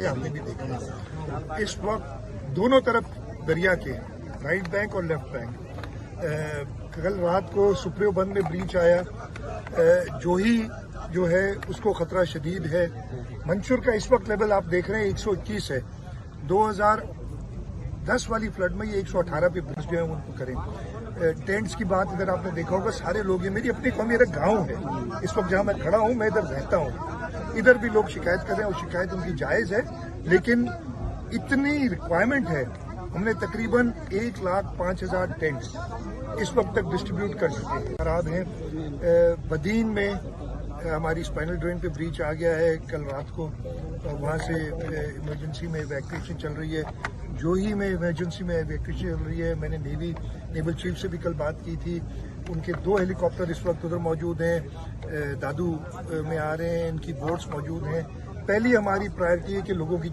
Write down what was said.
आपने भी देखा इस वक्त दोनों तरफ दरिया के राइट बैंक और लेफ्ट बैंक कल रात को सुप्रियो बंद में ब्रीच आया। जोही जो है उसको खतरा शदीद है। मंसूर का इस वक्त लेवल आप देख रहे हैं 121 है। 2010 वाली फ्लड में ये 118 पे पहुंच गए उनको करें। टेंट्स की बात इधर आपने देखा होगा, सारे लोग, ये मेरी अपनी कौम, मेरा गांव है। इस वक्त जहां मैं खड़ा हूं मैं इधर रहता हूं। इधर भी लोग शिकायत कर रहे हैं और शिकायत उनकी जायज है, लेकिन इतनी रिक्वायरमेंट है। हमने तकरीबन 1,05,000 टेंट्स इस वक्त तक डिस्ट्रीब्यूट कर चुके हैं। खराब हैं। बदीन में हमारी स्पाइनल ड्रेन पे ब्रीच आ गया है कल रात को, वहाँ से इमरजेंसी में इवैक्यूएशन चल रही है। जोही में इमरजेंसी में इवैक्यूएशन चल रही है। मैंने नेवल चीफ से भी कल बात की थी। उनके 2 हेलीकॉप्टर इस वक्त उधर मौजूद हैं, दादू में आ रहे हैं, इनकी बोट्स मौजूद हैं। पहली हमारी प्रायोरिटी है कि लोगों की